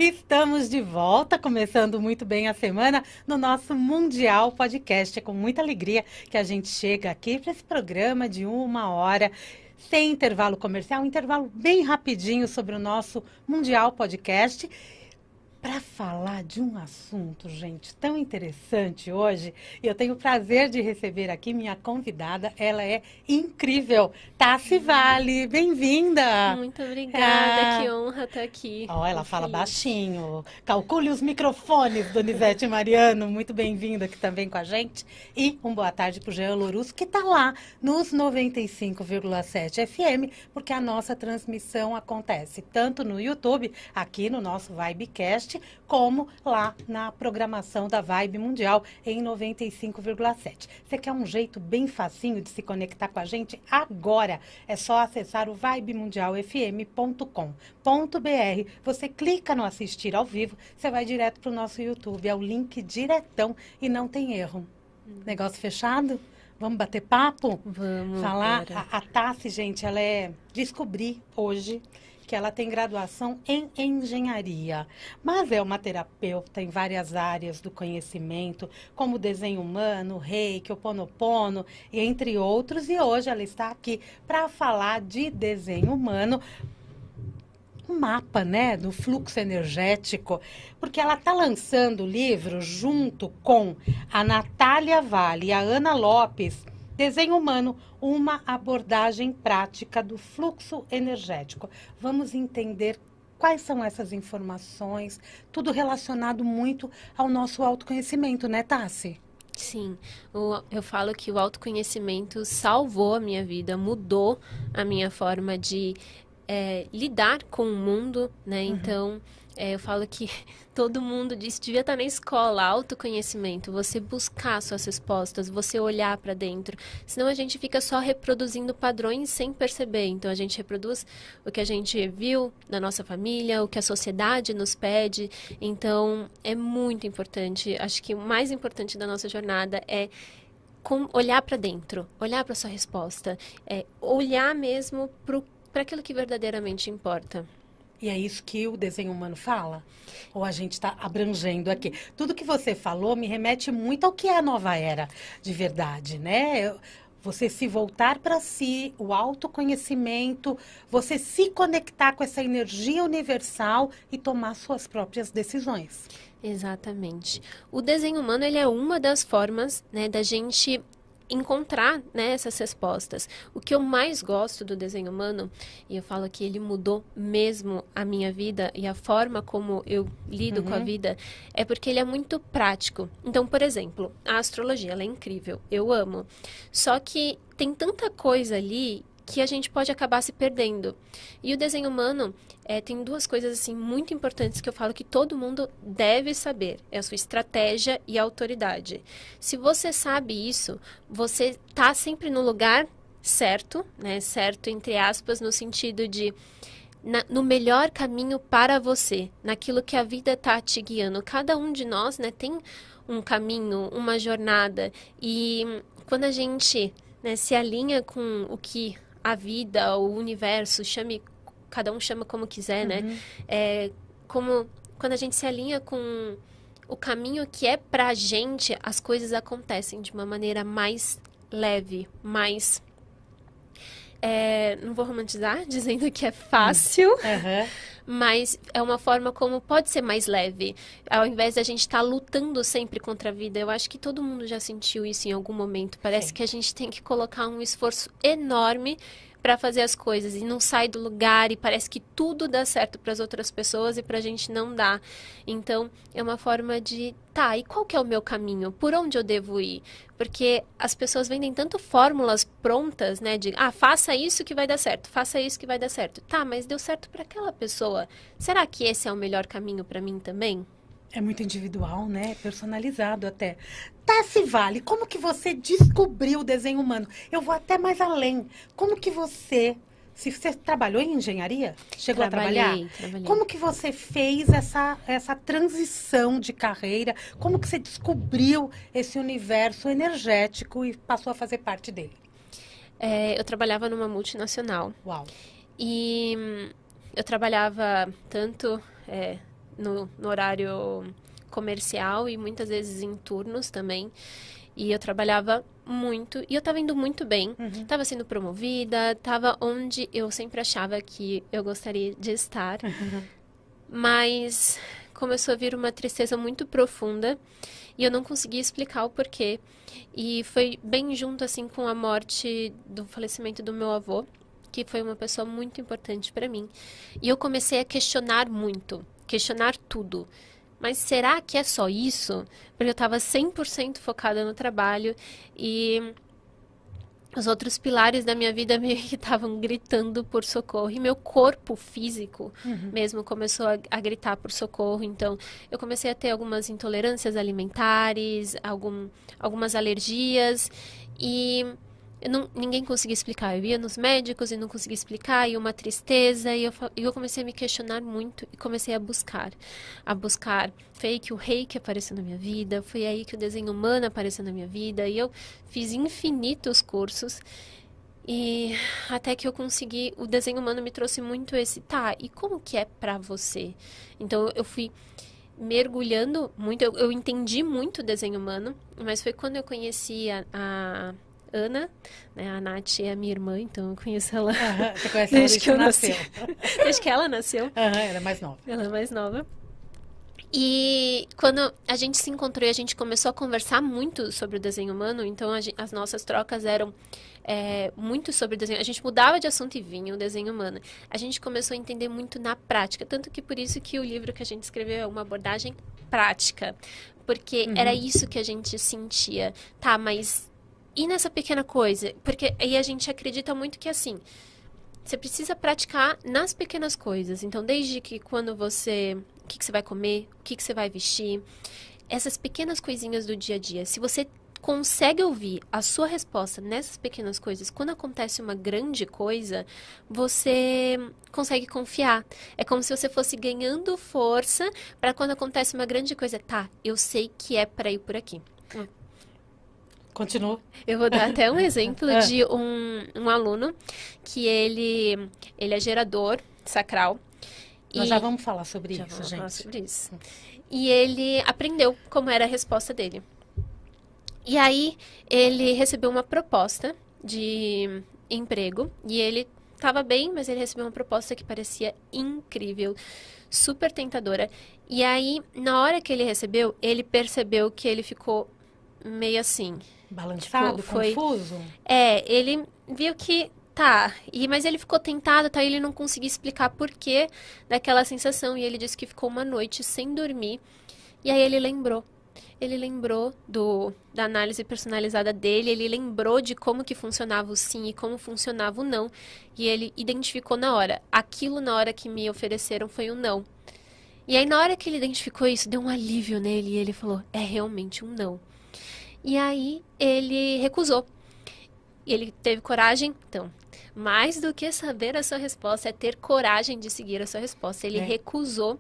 Estamos de volta, começando muito bem a semana no nosso Mundial Podcast. É com muita alegria que a gente chega aqui para esse programa de 1 hora, sem intervalo comercial, um intervalo bem rapidinho sobre o nosso Mundial Podcast. Para falar de um assunto, gente, tão interessante hoje, e eu tenho o prazer de receber aqui minha convidada, ela é incrível, Tassi Vale, bem-vinda! Muito obrigada, que honra estar aqui. Ó, ela Muito fala feliz. baixinho, calcule os microfones, Donizete Mariano, muito bem-vinda aqui também com a gente. E boa tarde para o Jean Lorusso, que está lá nos 95,7 FM, porque a nossa transmissão acontece tanto no YouTube, aqui no nosso Vibecast, como lá na programação da Vibe Mundial em 95,7. Você quer um jeito bem facinho de se conectar com a gente? Agora é só acessar o vibemundialfm.com.br. Você clica no assistir ao vivo, você vai direto para o nosso YouTube, é o link diretão e não tem erro. Negócio fechado? Vamos bater papo? Vamos Falar. agora. A Tassi, gente, descobri hoje que ela tem graduação em engenharia, mas é uma terapeuta em várias áreas do conhecimento, como desenho humano, reiki, ho'oponopono, e entre outros. E hoje ela está aqui para falar de desenho humano, um mapa, né, do fluxo energético, porque ela está lançando o livro junto com a Natália Vale e a Ana Lopes, Desenho Humano, uma abordagem prática do fluxo energético. Vamos entender quais são essas informações, tudo relacionado muito ao nosso autoconhecimento, né, Tassi? Sim, eu falo que o autoconhecimento salvou a minha vida, mudou a minha forma de lidar com o mundo, né? Então, eu falo que todo mundo devia estar na escola, autoconhecimento, você buscar suas respostas, você olhar para dentro. Senão a gente fica só reproduzindo padrões sem perceber. Então, a gente reproduz o que a gente viu na nossa família, o que a sociedade nos pede. Então, é muito importante. Acho que o mais importante da nossa jornada é olhar para dentro, olhar para sua resposta, olhar mesmo para aquilo que verdadeiramente importa. E é isso que o desenho humano fala? Ou a gente está abrangendo aqui? Tudo que você falou me remete muito ao que é a nova era de verdade, né? Você se voltar para si, o autoconhecimento, você se conectar com essa energia universal e tomar suas próprias decisões. Exatamente. O desenho humano, ele é uma das formas, né, da gente encontrar, né, essas respostas. O que eu mais gosto do desenho humano, e eu falo que ele mudou mesmo a minha vida e a forma como eu lido com a vida, é porque ele é muito prático. Então, por exemplo, a astrologia, ela é incrível, eu amo. Só que tem tanta coisa ali que a gente pode acabar se perdendo. E o desenho humano tem duas coisas assim muito importantes que eu falo que todo mundo deve saber. É a sua estratégia e a autoridade. Se você sabe isso, você tá sempre no lugar certo, né? Certo, entre aspas, no sentido de no melhor caminho para você, naquilo que a vida está te guiando. Cada um de nós, né, tem um caminho, uma jornada. E quando a gente, né, se alinha com o que a vida, o universo, cada um chama como quiser, né? Quando a gente se alinha com o caminho que é pra gente, as coisas acontecem de uma maneira mais leve, mais... não vou romantizar dizendo que é fácil, mas é uma forma como pode ser mais leve. Ao invés da gente estar lutando sempre contra a vida, eu acho que todo mundo já sentiu isso em algum momento. Parece que a gente tem que colocar um esforço enorme para fazer as coisas e não sai do lugar e parece que tudo dá certo para as outras pessoas e para a gente não dá. Então, é uma forma de, e qual que é o meu caminho? Por onde eu devo ir? Porque as pessoas vendem tanto fórmulas prontas, né, de, faça isso que vai dar certo, faça isso que vai dar certo. Mas deu certo para aquela pessoa. Será que esse é o melhor caminho para mim também? É muito individual, né? Personalizado até. Tassi Vale, como que você descobriu o desenho humano? Eu vou até mais além. Como que se você trabalhou em engenharia? Chegou a trabalhar? Trabalhei. Como que você fez essa transição de carreira? Como que você descobriu esse universo energético e passou a fazer parte dele? Eu trabalhava numa multinacional. Uau! E eu trabalhava tanto no horário comercial e muitas vezes em turnos também. E eu trabalhava muito, e eu estava indo muito bem. Estava sendo promovida, estava onde eu sempre achava que eu gostaria de estar. Mas começou a vir uma tristeza muito profunda e eu não conseguia explicar o porquê. E foi bem junto, assim, com a morte, do falecimento do meu avô, que foi uma pessoa muito importante para mim. E eu comecei a questionar muito, questionar tudo. Mas será que é só isso? Porque eu estava 100% focada no trabalho e os outros pilares da minha vida meio que estavam gritando por socorro. E meu corpo físico mesmo começou a gritar por socorro. Então, eu comecei a ter algumas intolerâncias alimentares, algumas alergias. E ninguém conseguia explicar. Eu ia nos médicos e não conseguia explicar. E uma tristeza. E eu comecei a me questionar muito e comecei a buscar. Foi aí que o reiki apareceu na minha vida. Foi aí que o desenho humano apareceu na minha vida. E eu fiz infinitos cursos. E até que eu consegui... O desenho humano me trouxe muito esse... Tá, e como que é pra você? Então, eu fui mergulhando muito. Eu entendi muito o desenho humano. Mas foi quando eu conheci a Ana, né? A Nath é a minha irmã, então eu conheço ela Você conhece desde que eu nasceu. Desde que ela nasceu. Ela é mais nova. Ela é mais nova. E quando a gente se encontrou e a gente começou a conversar muito sobre o desenho humano, então as nossas trocas eram muito sobre o desenho. A gente mudava de assunto e vinha o desenho humano. A gente começou a entender muito na prática, tanto que por isso que o livro que a gente escreveu é uma abordagem prática, porque era isso que a gente sentia. Tá, mas e nessa pequena coisa? Porque aí a gente acredita muito que assim, você precisa praticar nas pequenas coisas. Então, desde que quando você... O que você vai comer? O que você vai vestir? Essas pequenas coisinhas do dia a dia. Se você consegue ouvir a sua resposta nessas pequenas coisas, quando acontece uma grande coisa, você consegue confiar. É como se você fosse ganhando força para quando acontece uma grande coisa. Tá, eu sei que é para ir por aqui. Continua. Eu vou dar até um exemplo de um aluno que ele é gerador sacral. Nós já vamos falar sobre Já isso, vamos gente. falar sobre isso. E ele aprendeu como era a resposta dele. E aí ele recebeu uma proposta de emprego e ele estava bem, mas ele recebeu uma proposta que parecia incrível, super tentadora. E aí, na hora que ele recebeu, ele percebeu que ele ficou meio assim... Balançado, confuso? Ele viu que tá, mas ele ficou tentado, tá? Ele não conseguia explicar por que daquela sensação. E ele disse que ficou uma noite sem dormir. E aí ele lembrou. Ele lembrou da análise personalizada dele, ele lembrou de como que funcionava o sim e como funcionava o não. E ele identificou na hora. Aquilo na hora que me ofereceram foi um não. E aí na hora que ele identificou isso, deu um alívio nele e ele falou, é realmente um não. E aí ele recusou. E ele teve coragem, então, mais do que saber a sua resposta, é ter coragem de seguir a sua resposta. Ele recusou.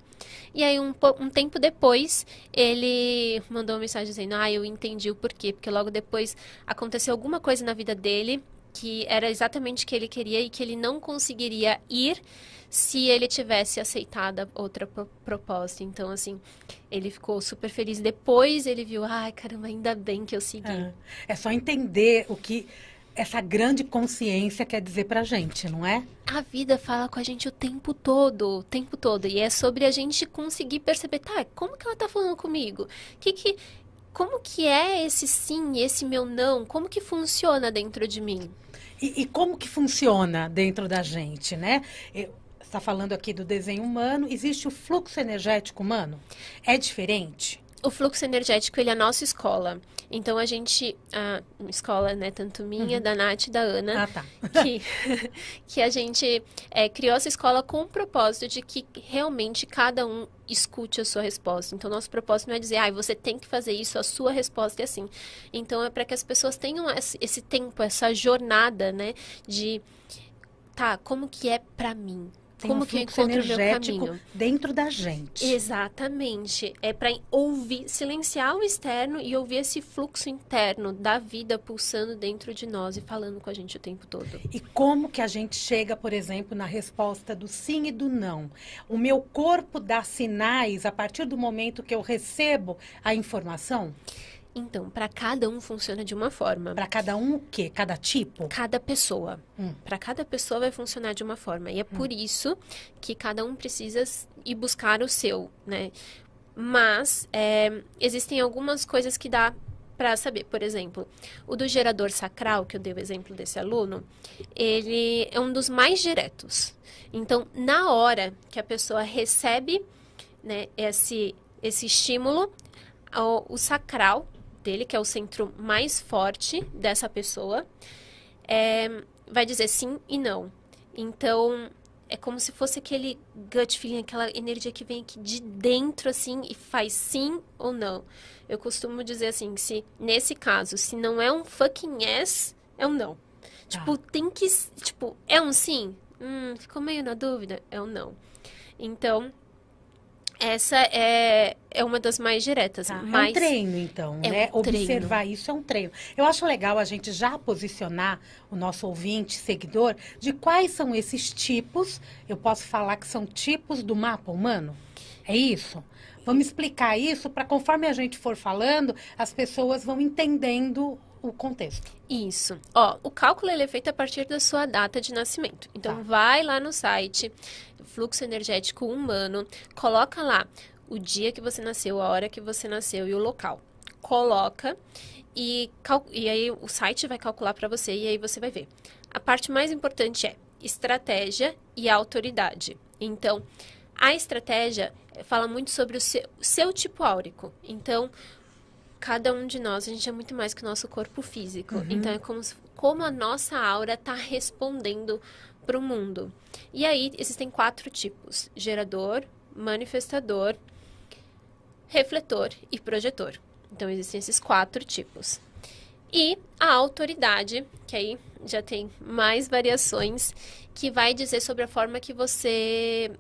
E aí, um tempo depois, ele mandou uma mensagem dizendo, eu entendi o porquê. Porque logo depois aconteceu alguma coisa na vida dele que era exatamente o que ele queria e que ele não conseguiria ir se ele tivesse aceitado outra proposta. Então, assim, ele ficou super feliz. Depois ele viu, caramba, ainda bem que eu segui. É só entender o que essa grande consciência quer dizer pra gente, não é? A vida fala com a gente o tempo todo. E é sobre a gente conseguir perceber, como que ela tá falando comigo? Como que é esse sim, esse meu não? Como que funciona dentro de mim? E como que funciona dentro da gente, né? Você está falando aqui do desenho humano. Existe o fluxo energético humano? É diferente? O fluxo energético, ele é a nossa escola. Então, a escola, né, tanto minha, da Nath e da Ana, que a gente criou essa escola com o propósito de que realmente cada um escute a sua resposta. Então, nosso propósito não é dizer, você tem que fazer isso, a sua resposta é assim. Então, é para que as pessoas tenham esse tempo, essa jornada, né, de, como que é para mim? Tem Como um que eu fluxo encontro o meu energético caminho? dentro da gente. Exatamente. É para ouvir, silenciar o externo e ouvir esse fluxo interno da vida pulsando dentro de nós e falando com a gente o tempo todo. E como que a gente chega, por exemplo, na resposta do sim e do não? O meu corpo dá sinais a partir do momento que eu recebo a informação? Então, para cada um funciona de uma forma. Para cada um o quê? Cada tipo? Cada pessoa. Hum. Para cada pessoa vai funcionar de uma forma. E é por isso que cada um precisa ir buscar o seu, né? Mas existem algumas coisas que dá para saber. Por exemplo, o do gerador sacral, que eu dei o exemplo desse aluno, ele é um dos mais diretos. Então, na hora que a pessoa recebe, né, esse estímulo, o sacral dele, que é o centro mais forte dessa pessoa, vai dizer sim e não. Então, é como se fosse aquele gut feeling, aquela energia que vem aqui de dentro, assim, e faz sim ou não. Eu costumo dizer assim, se nesse caso, se não é um fucking yes, é um não. Tipo, tem que... Tipo, é um sim? Ficou meio na dúvida? É um não. Então, essa é uma das mais diretas. Tá. Mas É um treino, então, é né? um Observar treino. isso é um treino. Eu acho legal a gente já posicionar o nosso ouvinte, seguidor, de quais são esses tipos. Eu posso falar que são tipos do mapa humano? É isso? Vamos explicar isso para conforme a gente for falando, as pessoas vão entendendo o contexto. Isso. Ó, o cálculo ele é feito a partir da sua data de nascimento. Então, Tá. vai lá no site Fluxo Energético Humano, coloca lá o dia que você nasceu, a hora que você nasceu e o local. Coloca e aí o site vai calcular para você e aí você vai ver. A parte mais importante é estratégia e autoridade. Então, a estratégia fala muito sobre o seu tipo áurico. Então, cada um de nós, a gente é muito mais que o nosso corpo físico. Então, é como a nossa aura está respondendo para o mundo. E aí, existem 4 tipos: gerador, manifestador, refletor e projetor. Então, existem esses 4 tipos. E a autoridade, que aí já tem mais variações, que vai dizer sobre a forma que você...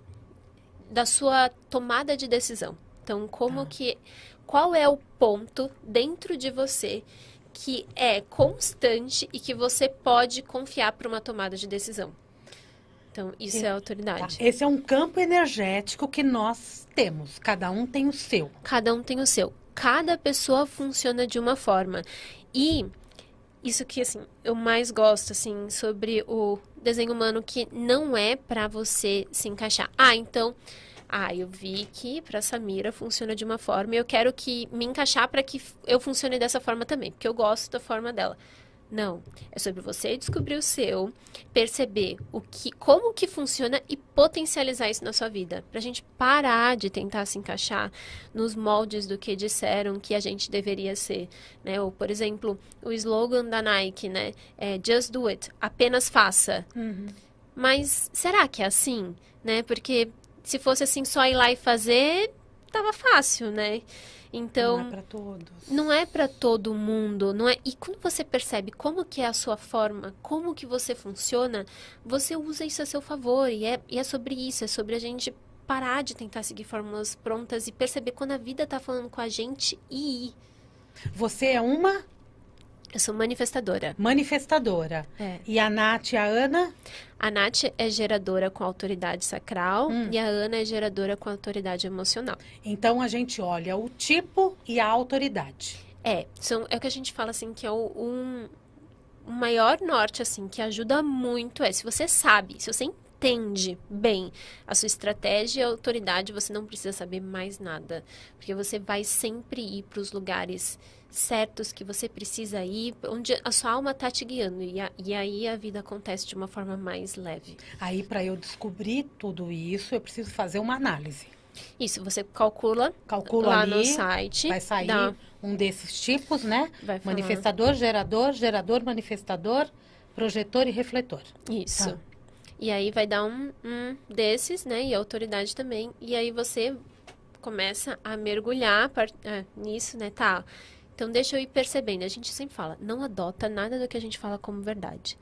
da sua tomada de decisão. Então, qual é o ponto dentro de você que é constante e que você pode confiar para uma tomada de decisão? Então, isso é autoridade. Tá. Esse é um campo energético que nós temos. Cada um tem o seu. Cada um tem o seu. Cada pessoa funciona de uma forma. E isso que, assim, eu mais gosto, assim, sobre o desenho humano, que não é para você se encaixar. Então... eu vi que para Samira funciona de uma forma e eu quero que me encaixar para que eu funcione dessa forma também, porque eu gosto da forma dela. Não, é sobre você descobrir o seu, perceber como que funciona e potencializar isso na sua vida, pra gente parar de tentar se encaixar nos moldes do que disseram que a gente deveria ser, né? Ou, por exemplo, o slogan da Nike, né? Just do it, apenas faça. Mas será que é assim, né? Porque se fosse assim, só ir lá e fazer, tava fácil, né? Então, não é para todos. Não é para todo mundo, não é? E quando você percebe como que é a sua forma, como que você funciona, você usa isso a seu favor. E é sobre isso, é sobre a gente parar de tentar seguir fórmulas prontas e perceber quando a vida tá falando com a gente e ir. Você é uma Eu sou manifestadora. manifestadora. E a Nath e a Ana? A Nath é geradora com autoridade sacral e a Ana é geradora com autoridade emocional. Então a gente olha o tipo e a autoridade. É o que a gente fala assim, que é o maior norte, assim, que ajuda muito se você sabe, se você entende bem a sua estratégia e a autoridade, você não precisa saber mais nada. Porque você vai sempre ir para os lugares certos que você precisa ir, onde a sua alma está te guiando. E aí a vida acontece de uma forma mais leve. Aí, para eu descobrir tudo isso, eu preciso fazer uma análise. Isso, você calcula lá ali, no site. vai sair um desses tipos, né? Vai falar. Manifestador, gerador, manifestador, projetor e refletor. Isso. Tá. E aí vai dar um desses, né? E a autoridade também. E aí você começa a mergulhar nisso, né? Então deixa eu ir percebendo. A gente sempre fala, não adota nada do que a gente fala como verdade.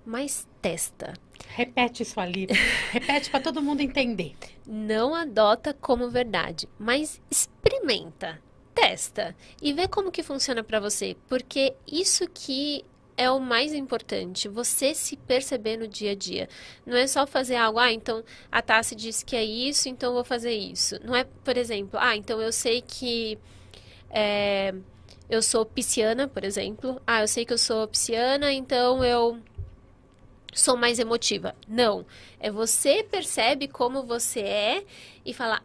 mas testa. Repete isso ali. Repete para todo mundo entender. Não adota como verdade, mas experimenta, testa e vê como que funciona para você, porque isso que é o mais importante, você se perceber no dia a dia. Não é só fazer algo, então a Tassi disse que é isso, então eu vou fazer isso. Não é, por exemplo, então eu sei que eu sou pisciana, por exemplo. Eu sei que eu sou pisciana, então eu sou mais emotiva. Não. É você percebe como você é e fala,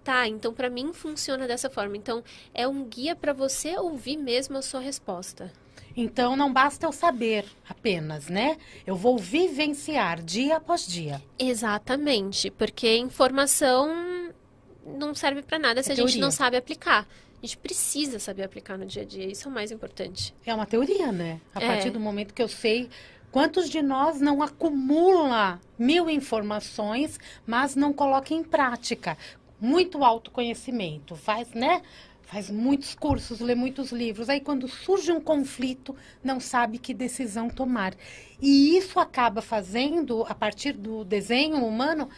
tá, então pra mim funciona dessa forma. Então é um guia pra você ouvir mesmo a sua resposta. Então não basta eu saber apenas, né? Eu vou vivenciar dia após dia. Exatamente, porque informação não serve pra nada se a gente não sabe aplicar. A gente precisa saber aplicar no dia a dia, isso é o mais importante. É uma teoria, né? A partir do momento que eu sei. Quantos de nós não acumula 1000 informações, mas não coloca em prática? Muito autoconhecimento, faz, né? Faz muitos cursos, lê muitos livros. Aí, quando surge um conflito, não sabe que decisão tomar. E isso acaba fazendo, a partir do desenho humano,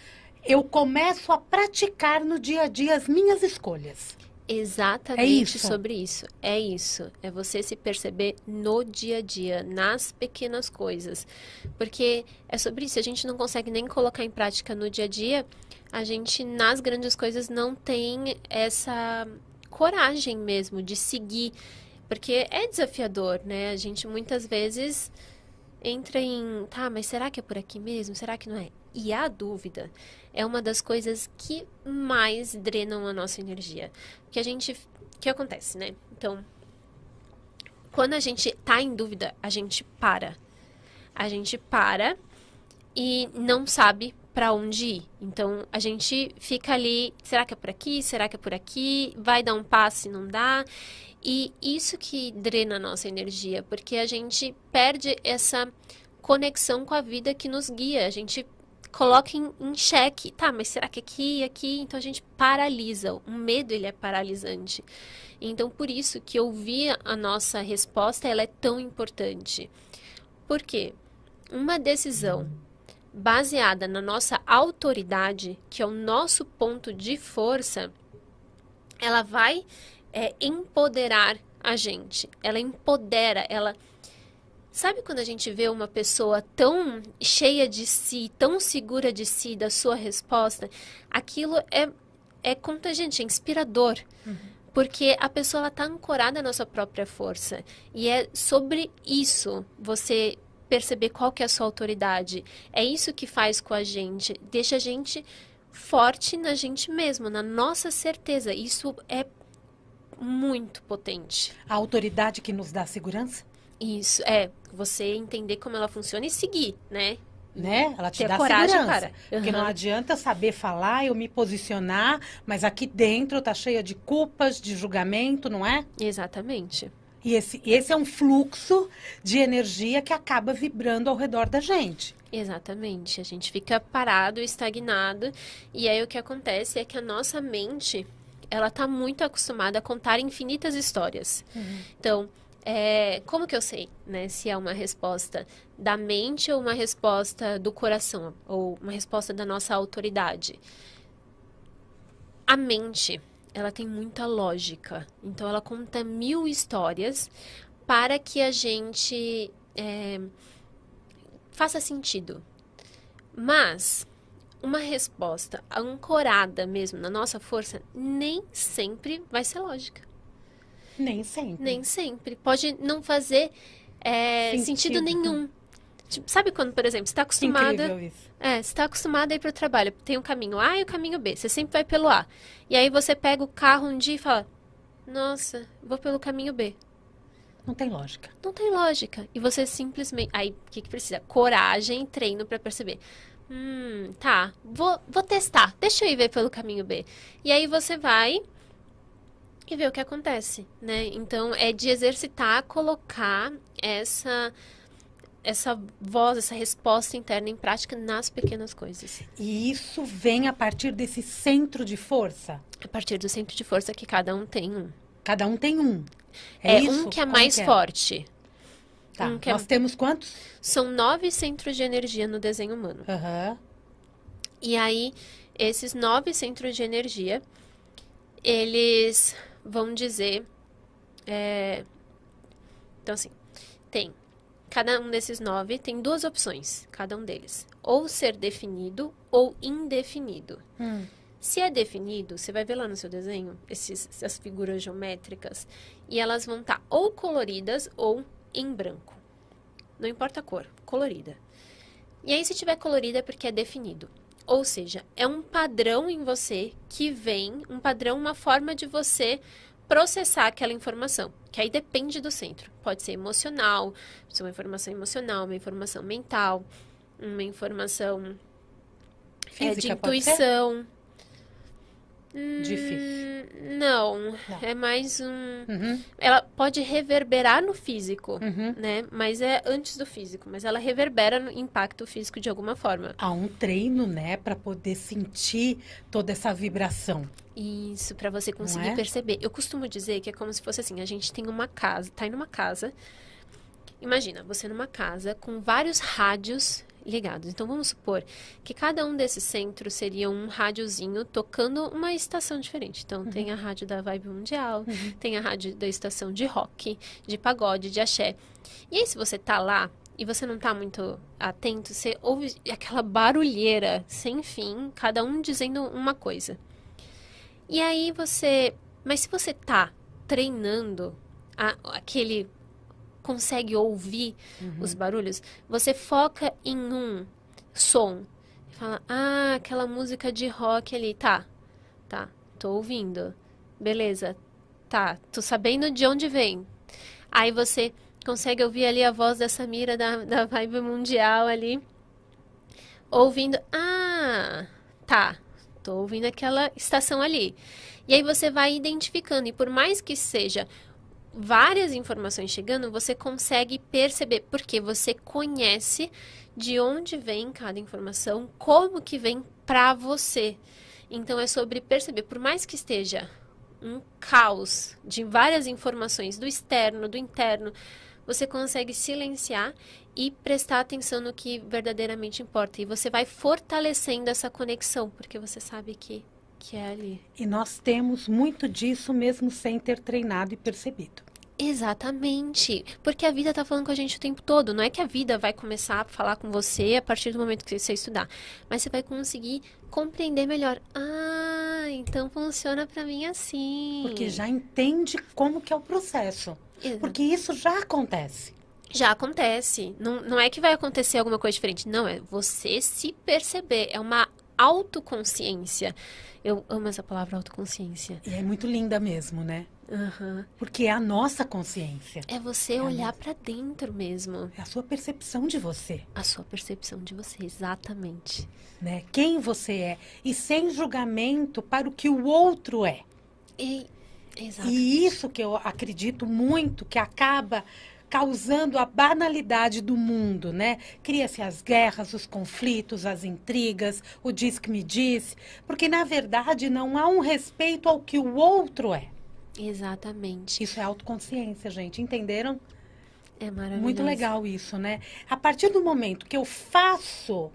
eu começo a praticar no dia a dia as minhas escolhas. Exatamente sobre isso. É isso. É você se perceber no dia a dia, nas pequenas coisas. Porque é sobre isso. A gente não consegue nem colocar em prática no dia a dia. A gente, nas grandes coisas, não tem essa coragem mesmo de seguir. Porque é desafiador, né? A gente muitas vezes entra em, mas será que é por aqui mesmo? Será que não é? E a dúvida é uma das coisas que mais drenam a nossa energia. Que o que acontece, né? Então, quando a gente tá em dúvida, a gente para. A gente para e não sabe para onde ir. Então, a gente fica ali, será que é por aqui? Será que é por aqui? Vai dar um passo e não dá? E isso que drena a nossa energia, porque a gente perde essa conexão com a vida que nos guia. A gente coloca em xeque, mas será que aqui? Então a gente paralisa. O medo, ele é paralisante. Então, por isso que ouvir a nossa resposta, ela é tão importante. Por quê? Uma decisão baseada na nossa autoridade, que é o nosso ponto de força, ela vai empoderar a gente. Ela empodera, Sabe quando a gente vê uma pessoa tão cheia de si, tão segura de si, da sua resposta? Aquilo é contagiante, é inspirador. Porque a pessoa está ancorada na sua própria força. E é sobre isso você perceber qual que é a sua autoridade. É isso que faz com a gente. Deixa a gente forte na gente mesmo, na nossa certeza. Isso é muito potente. A autoridade que nos dá segurança? Isso, você entender como ela funciona e seguir, né? Ela te dá segurança. Porque não adianta eu saber falar, eu me posicionar, mas aqui dentro tá cheia de culpas, de julgamento, não é? Exatamente. E esse é um fluxo de energia que acaba vibrando ao redor da gente. Exatamente. A gente fica parado, estagnado, e aí o que acontece é que a nossa mente, ela tá muito acostumada a contar infinitas histórias. Então, como que eu sei, né, se é uma resposta da mente ou uma resposta do coração, ou uma resposta da nossa autoridade? A mente, ela tem muita lógica, então ela conta 1000 histórias para que a gente faça sentido. Mas uma resposta ancorada mesmo na nossa força nem sempre vai ser lógica. Nem sempre. Nem sempre. Pode não fazer sentido nenhum. Tipo, sabe quando, por exemplo, você está acostumada... Incrível isso. Você está acostumada a ir para o trabalho. Tem o caminho A e o caminho B. Você sempre vai pelo A. E aí você pega o carro um dia e fala, nossa, vou pelo caminho B. Não tem lógica. Não tem lógica. E você simplesmente... Aí, o que precisa? Coragem e treino para perceber. Tá, vou testar. Deixa eu ir ver pelo caminho B. E aí você vai... e ver o que acontece, né? Então, é de exercitar, colocar essa voz, essa resposta interna em prática nas pequenas coisas. E isso vem a partir desse centro de força? A partir do centro de força que cada um tem um. Cada um tem um. É isso? um que é Como mais forte. Tá, nós temos quantos? São 9 centros de energia no desenho humano. Aham. E aí, esses 9 centros de energia, eles vão dizer... Então, assim, cada um desses 9 tem 2 opções, cada um deles. Ou ser definido ou indefinido. Se é definido, você vai ver lá no seu desenho, essas figuras geométricas, e elas vão estar ou coloridas ou em branco. Não importa a cor, colorida. E aí, se tiver colorida é porque é definido. Ou seja, é um padrão em você que vem, um padrão, uma forma de você processar aquela informação, que aí depende do centro. Pode ser emocional, pode ser uma informação emocional, uma informação mental, uma informação Física, de intuição. Difícil. Não, é mais Ela pode reverberar no físico, né? Mas é antes do físico, mas ela reverbera no impacto físico de alguma forma. Há um treino, né, para poder sentir toda essa vibração. Isso, para você conseguir perceber. Eu costumo dizer que é como se fosse assim, a gente tem uma casa, tá em uma casa. Imagina, você numa casa com vários rádios ligados. Então, vamos supor que cada um desses centros seria um rádiozinho tocando uma estação diferente. Então, tem a rádio da Vibe Mundial, tem a rádio da estação de rock, de pagode, de axé. E aí, se você tá lá e você não tá muito atento, você ouve aquela barulheira sem fim, cada um dizendo uma coisa. E aí, Mas se você tá treinando aquele... consegue ouvir os barulhos, você foca em um som. E fala, aquela música de rock ali. Tá, tô ouvindo. Beleza, tô sabendo de onde vem. Aí você consegue ouvir ali a voz da Samira da Vibe Mundial ali. Ouvindo, tô ouvindo aquela estação ali. E aí você vai identificando, e por mais que seja várias informações chegando, você consegue perceber, porque você conhece de onde vem cada informação, como que vem para você. Então, é sobre perceber, por mais que esteja um caos de várias informações do externo, do interno, você consegue silenciar e prestar atenção no que verdadeiramente importa. E você vai fortalecendo essa conexão, porque você sabe que é ali. E nós temos muito disso mesmo sem ter treinado e percebido. Exatamente, porque a vida tá falando com a gente o tempo todo. Não é que a vida vai começar a falar com você a partir do momento que você estudar, mas você vai conseguir compreender melhor. Então funciona pra mim assim. Porque já entende como que é o processo. Exato. Porque isso já acontece. Já acontece. Não é que vai acontecer alguma coisa diferente. Não, é você se perceber. É uma autoconsciência. Eu amo essa palavra, autoconsciência. E é muito linda mesmo, né? Porque é a nossa consciência. É você olhar pra dentro mesmo. É a sua percepção de você. A sua percepção de você, exatamente. Né? Quem você é. E sem julgamento para o que o outro é. Exato. E isso que eu acredito muito, que acaba causando a banalidade do mundo, né? Cria-se as guerras, os conflitos, as intrigas, o diz que me disse. Porque, na verdade, não há um respeito ao que o outro é. Exatamente. Isso é autoconsciência, gente. Entenderam? É maravilhoso. Muito legal isso, né? A partir do momento que eu faço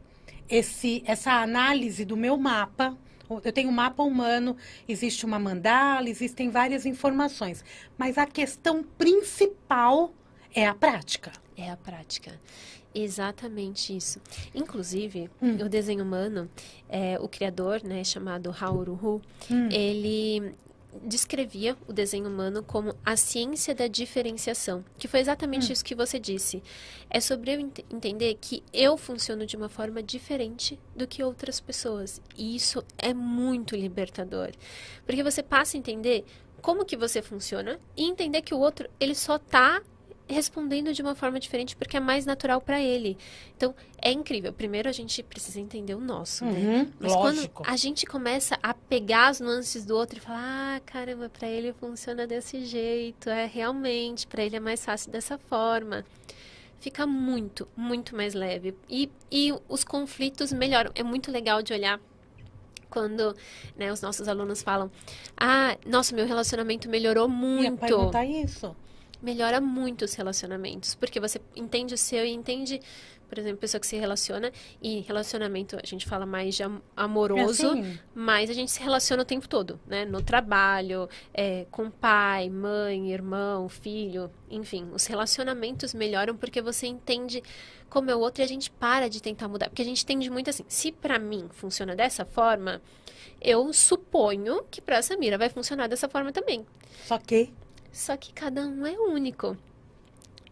essa análise do meu mapa, eu tenho um mapa humano, existe uma mandala, existem várias informações. Mas a questão principal é a prática. É a prática. Exatamente isso. Inclusive, o desenho humano, o criador, né, chamado Hao Ruhu, ele descrevia o desenho humano como a ciência da diferenciação, que foi exatamente isso que você disse. É sobre eu entender que eu funciono de uma forma diferente do que outras pessoas. E isso é muito libertador. Porque você passa a entender como que você funciona e entender que o outro, ele só está respondendo de uma forma diferente porque é mais natural para ele. Então, é incrível. Primeiro, a gente precisa entender o nosso, né? Mas lógico. quando a gente começa a pegar as nuances do outro e falar, caramba, para ele funciona desse jeito, realmente, para ele é mais fácil dessa forma, fica muito, muito mais leve. E os conflitos melhoram. É muito legal de olhar quando, né, os nossos alunos falam, nossa, meu relacionamento melhorou muito. Eu ia perguntar isso. melhora muito os relacionamentos, porque você entende o seu e entende, por exemplo, pessoa que se relaciona, e relacionamento a gente fala mais de amoroso, Assim, mas a gente se relaciona o tempo todo, né? No trabalho, com pai, mãe, irmão, filho, enfim, os relacionamentos melhoram porque você entende como é o outro e a gente para de tentar mudar, porque a gente entende muito assim, se pra mim funciona dessa forma, eu suponho que pra Samira vai funcionar dessa forma também. só que Só que cada um é único.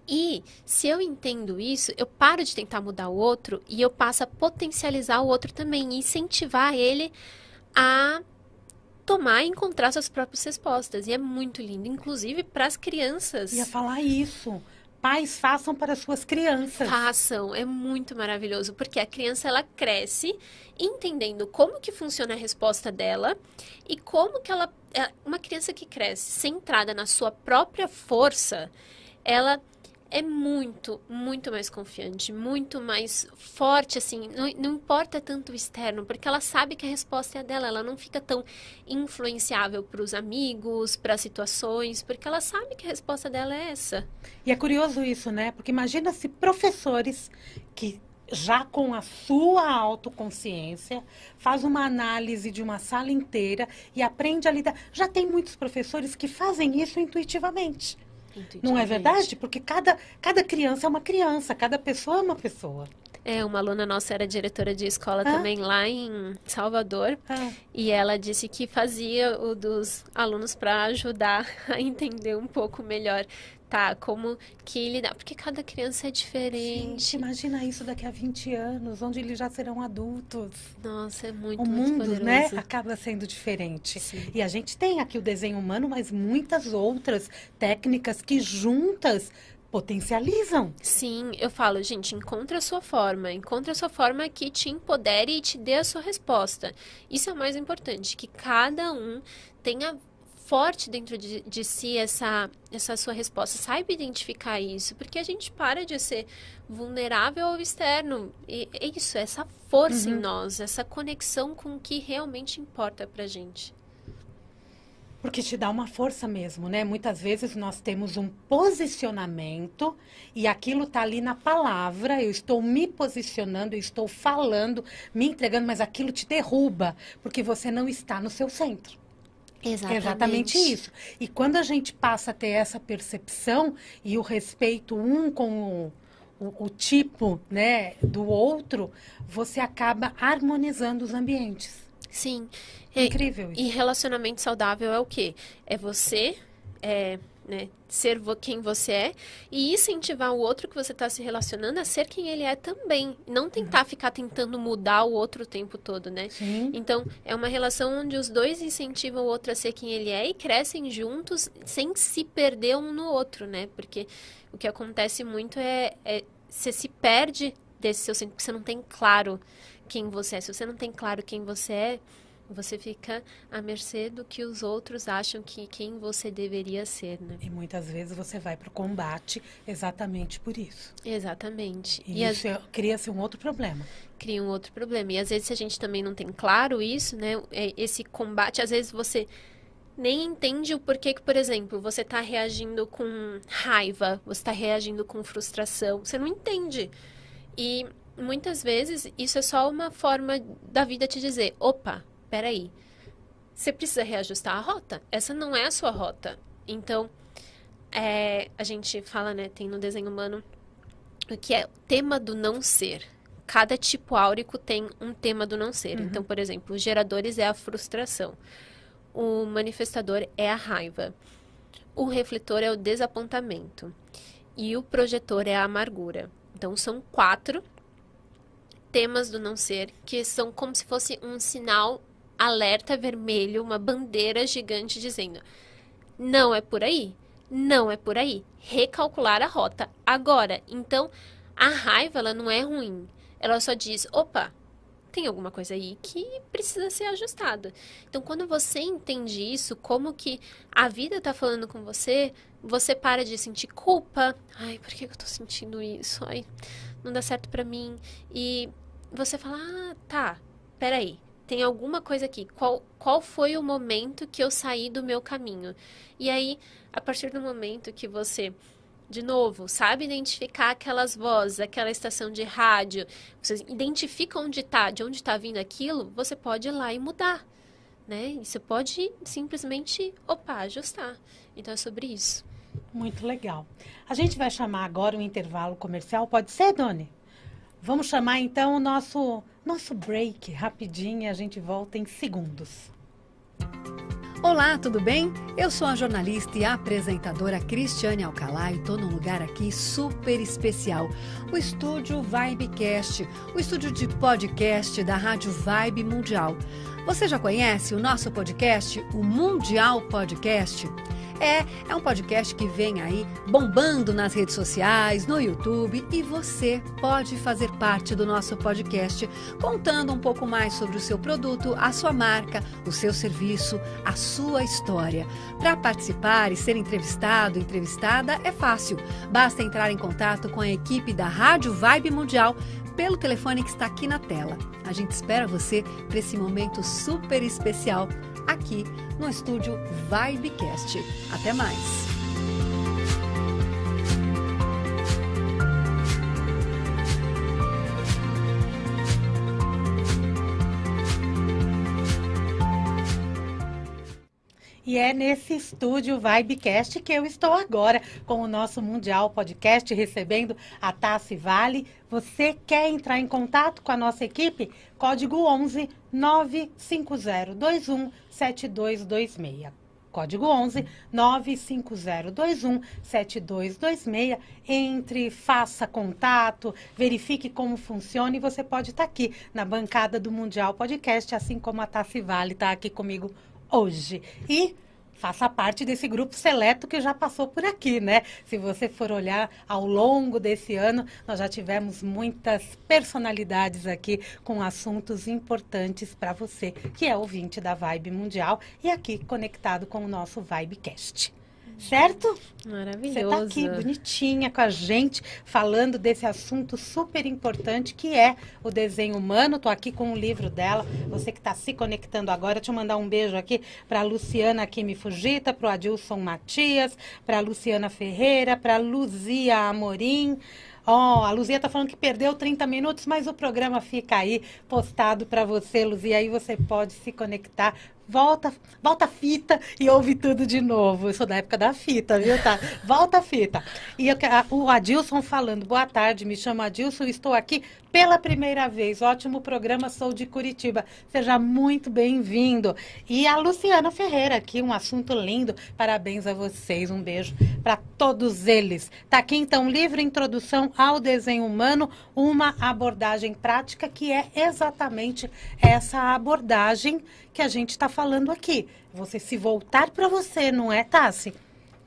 E se eu entendo isso, eu paro de tentar mudar o outro e eu passo a potencializar o outro também e incentivar ele a tomar e encontrar suas próprias respostas. E é muito lindo, inclusive para as crianças. ia falar isso. Pais façam para suas crianças. Façam, é muito maravilhoso, porque a criança ela cresce entendendo como que funciona a resposta dela e como que uma criança que cresce centrada na sua própria força, ela é muito, muito mais confiante, muito mais forte, assim, não importa tanto o externo, porque ela sabe que a resposta é a dela, ela não fica tão influenciável para os amigos, para as situações, porque ela sabe que a resposta dela é essa. E é curioso isso, né? Porque imagina se professores que já com a sua autoconsciência faz uma análise de uma sala inteira e aprende a lidar. Já tem muitos professores que fazem isso intuitivamente. Não é verdade? Porque cada criança é uma criança, cada pessoa é uma pessoa. Uma aluna nossa era diretora de escola Ah. também lá em Salvador. Ah. E ela disse que fazia o dos alunos para ajudar a entender um pouco melhor, tá? Como que lidar. Porque cada criança é diferente. Gente, imagina isso daqui a 20 anos, onde eles já serão adultos. Nossa, é muito, O muito mundo, poderoso. né, acaba sendo diferente. Sim. E a gente tem aqui o desenho humano, mas muitas outras técnicas que juntas potencializam. Sim, eu falo, gente, encontre a sua forma que te empodere e te dê a sua resposta. Isso é o mais importante, que cada um tenha forte dentro de si essa sua resposta, saiba identificar isso, porque a gente para de ser vulnerável ao externo. E é isso, essa força em nós, essa conexão com o que realmente importa pra gente. Porque te dá uma força mesmo, né? Muitas vezes nós temos um posicionamento e aquilo tá ali na palavra, eu estou me posicionando, eu estou falando, me entregando, mas aquilo te derruba, porque você não está no seu centro. É exatamente isso. E quando a gente passa a ter essa percepção e o respeito um com o tipo, né, do outro, você acaba harmonizando os ambientes. Sim. É incrível isso. E relacionamento saudável é o quê? É você, né, ser quem você é e incentivar o outro que você está se relacionando a ser quem ele é também. Não tentar ficar tentando mudar o outro o tempo todo, né? Sim. Então, é uma relação onde os dois incentivam o outro a ser quem ele é e crescem juntos sem se perder um no outro, né? Porque o que acontece muito é você se perde desse seu centro, porque você não tem claro quem você é. Se você não tem claro quem você é, você fica à mercê do que os outros acham que quem você deveria ser, né? E muitas vezes você vai para o combate exatamente por isso. Exatamente. E isso cria-se um outro problema. Cria um outro problema. E às vezes, se a gente também não tem claro isso, né? Esse combate, às vezes você nem entende o porquê que, por exemplo, você está reagindo com raiva, você está reagindo com frustração. Você não entende. E muitas vezes isso é só uma forma da vida te dizer, opa, peraí, você precisa reajustar a rota. Essa não é a sua rota. Então, a gente fala, né, tem no desenho humano o que é o tema do não ser. Cada tipo áurico tem um tema do não ser. Então, por exemplo, os geradores é a frustração. O manifestador é a raiva. O refletor é o desapontamento. E o projetor é a amargura. Então, são 4 temas do não ser, que são como se fosse um sinal alerta vermelho, uma bandeira gigante dizendo: não é por aí, não é por aí. Recalcular a rota agora. Então, a raiva, ela não é ruim. Ela só diz, opa, tem alguma coisa aí que precisa ser ajustada. Então, quando você entende isso, como que a vida tá falando com você, você para de sentir culpa. Ai, por que eu tô sentindo isso? Ai, não dá certo pra mim. E você fala, tá, peraí. tem alguma coisa aqui. Qual foi o momento que eu saí do meu caminho? E aí, a partir do momento que você, de novo, sabe identificar aquelas vozes, aquela estação de rádio, você identifica de onde está vindo aquilo, você pode ir lá e mudar, né? E você pode simplesmente, ajustar. Então, é sobre isso. Muito legal. A gente vai chamar agora um intervalo comercial, pode ser, Doni? Vamos chamar então o nosso break rapidinho e a gente volta em segundos. Olá, tudo bem? Eu sou a jornalista e apresentadora Cristiane Alcalá e estou num lugar aqui super especial, o estúdio Vibecast, o estúdio de podcast da Rádio Vibe Mundial. Você já conhece o nosso podcast, o Mundial Podcast? É um podcast que vem aí bombando nas redes sociais, no YouTube, e você pode fazer parte do nosso podcast contando um pouco mais sobre o seu produto, a sua marca, o seu serviço, a sua história. Para participar e ser entrevistado, entrevistada, é fácil. Basta entrar em contato com a equipe da Rádio Vibe Mundial pelo telefone que está aqui na tela. A gente espera você para esse momento super especial aqui no estúdio Vibecast. Até mais! E é nesse estúdio Vibecast que eu estou agora com o nosso Mundial Podcast, recebendo a Tassi Vale. Você quer entrar em contato com a nossa equipe? Código 11 95021 7226. Código 11 95021 7226. Entre, faça contato, verifique como funciona e você pode estar aqui na bancada do Mundial Podcast, assim como a Tassi Vale está aqui comigo hoje. E faça parte desse grupo seleto que já passou por aqui, né? Se você for olhar ao longo desse ano, nós já tivemos muitas personalidades aqui com assuntos importantes para você, que é ouvinte da Vibe Mundial e aqui conectado com o nosso Vibecast. Certo? Maravilhoso. Você está aqui bonitinha com a gente, falando desse assunto super importante que é o desenho humano. Estou aqui com o livro dela. Você que está se conectando agora, deixa eu mandar um beijo aqui para a Luciana Kimi Fujita, para o Adilson Matias, para a Luciana Ferreira, para a Luzia Amorim. A Luzia está falando que perdeu 30 minutos, mas o programa fica aí postado para você, Luzia. Aí você pode se conectar. Volta a fita e ouve tudo de novo. Eu sou da época da fita, viu, tá? Volta a fita. E o Adilson falando, boa tarde, me chamo Adilson, estou aqui pela primeira vez. Ótimo programa, sou de Curitiba. Seja muito bem-vindo. E a Luciana Ferreira aqui, um assunto lindo. Parabéns a vocês, um beijo para todos eles. Tá aqui então, livro Introdução ao Desenho Humano, uma abordagem prática que é exatamente essa abordagem que a gente está falando aqui. Você se voltar para você, não é, Tassi?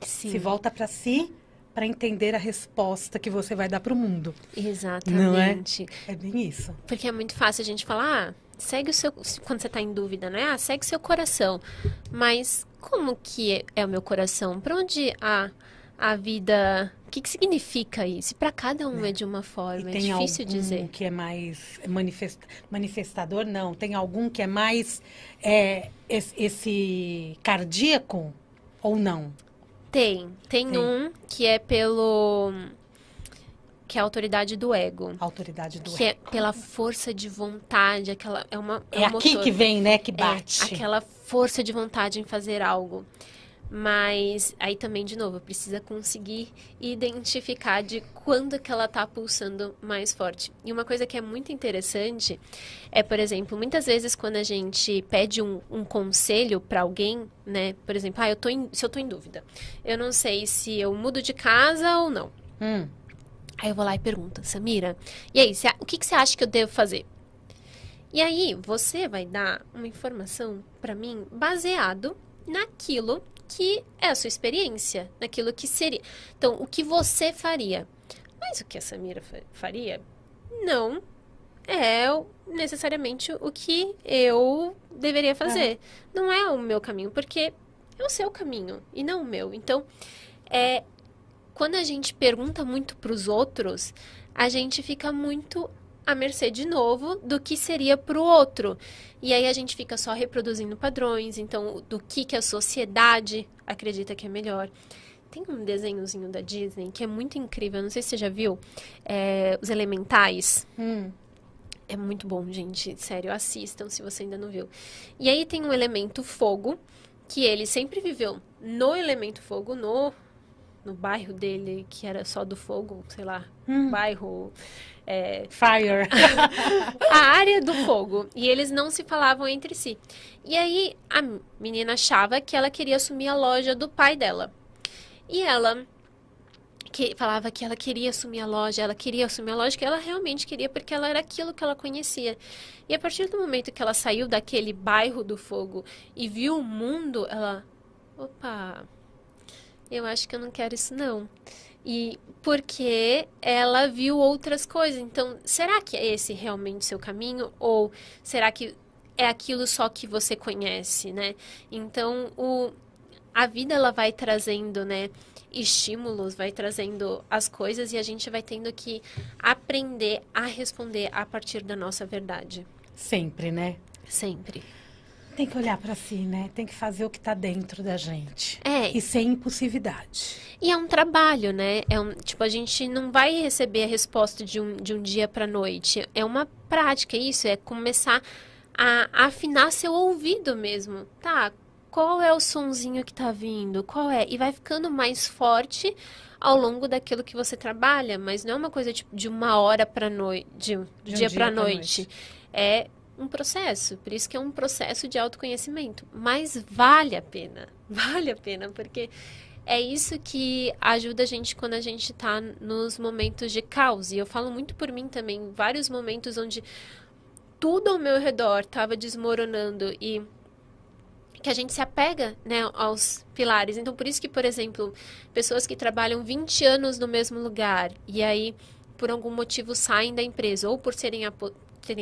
Sim. Se volta para si para entender a resposta que você vai dar para o mundo. Exatamente. Não é? É bem isso. Porque é muito fácil a gente falar, segue o seu... Quando você está em dúvida, né? Segue o seu coração. Mas como que é o meu coração? Para onde a vida... O que significa isso? Para cada um é de uma forma, é difícil dizer. Tem algum que é mais manifestador? Não. Tem algum que é mais esse cardíaco ou não? Tem um que é que é a autoridade do ego. Autoridade do ego. Que é pela força de vontade, aquela é um aqui motor. Que vem, né, que bate. Aquela força de vontade em fazer algo. Mas aí também, de novo, precisa conseguir identificar de quando que ela está pulsando mais forte. E uma coisa que é muito interessante é, por exemplo, muitas vezes quando a gente pede um conselho para alguém, né? Por exemplo, se eu tô em dúvida, eu não sei se eu mudo de casa ou não. Aí eu vou lá e pergunto, Samira, e aí, o que você acha que eu devo fazer? E aí, você vai dar uma informação para mim baseado naquilo que é a sua experiência, naquilo que seria. Então, o que você faria? Mas o que a Samira faria não é necessariamente o que eu deveria fazer. Não é o meu caminho, porque é o seu caminho e não o meu. Então, quando a gente pergunta muito para os outros, a gente fica muito à mercê de novo do que seria para o outro. E aí a gente fica só reproduzindo padrões, então do que a sociedade acredita que é melhor. Tem um desenhozinho da Disney que é muito incrível, não sei se você já viu, Os Elementais. É muito bom, gente, sério, assistam se você ainda não viu. E aí tem um elemento fogo, que ele sempre viveu no elemento fogo, no bairro dele, que era só do fogo, sei lá, bairro... Fire. A área do fogo. E eles não se falavam entre si. E aí a menina achava que ela queria assumir a loja do pai dela. E ela falava que ela queria assumir a loja, que ela realmente queria, porque ela era aquilo que ela conhecia. E a partir do momento que ela saiu daquele bairro do fogo e viu o mundo, ela... Opa, eu acho que eu não quero isso não. E porque ela viu outras coisas. Então, será que é esse realmente seu caminho? Ou será que é aquilo só que você conhece, né? Então, a vida, ela vai trazendo, né, estímulos, vai trazendo as coisas e a gente vai tendo que aprender a responder a partir da nossa verdade. Sempre, né? Sempre. Tem que olhar pra si, né? Tem que fazer o que tá dentro da gente. É. E sem impulsividade. E é um trabalho, né? Tipo, a gente não vai receber a resposta de um dia pra noite. É uma prática, isso. É começar a afinar seu ouvido mesmo. Tá, qual é o sonzinho que tá vindo? Qual é? E vai ficando mais forte ao longo daquilo que você trabalha. Mas não é uma coisa tipo, de uma hora pra noite, de um dia pra noite. É um processo, por isso que é um processo de autoconhecimento, mas vale a pena, porque é isso que ajuda a gente quando a gente tá nos momentos de caos, e eu falo muito por mim também, vários momentos onde tudo ao meu redor estava desmoronando e que a gente se apega, né, aos pilares. Então, por isso que, por exemplo, pessoas que trabalham 20 anos no mesmo lugar e aí, por algum motivo, saem da empresa, ou por terem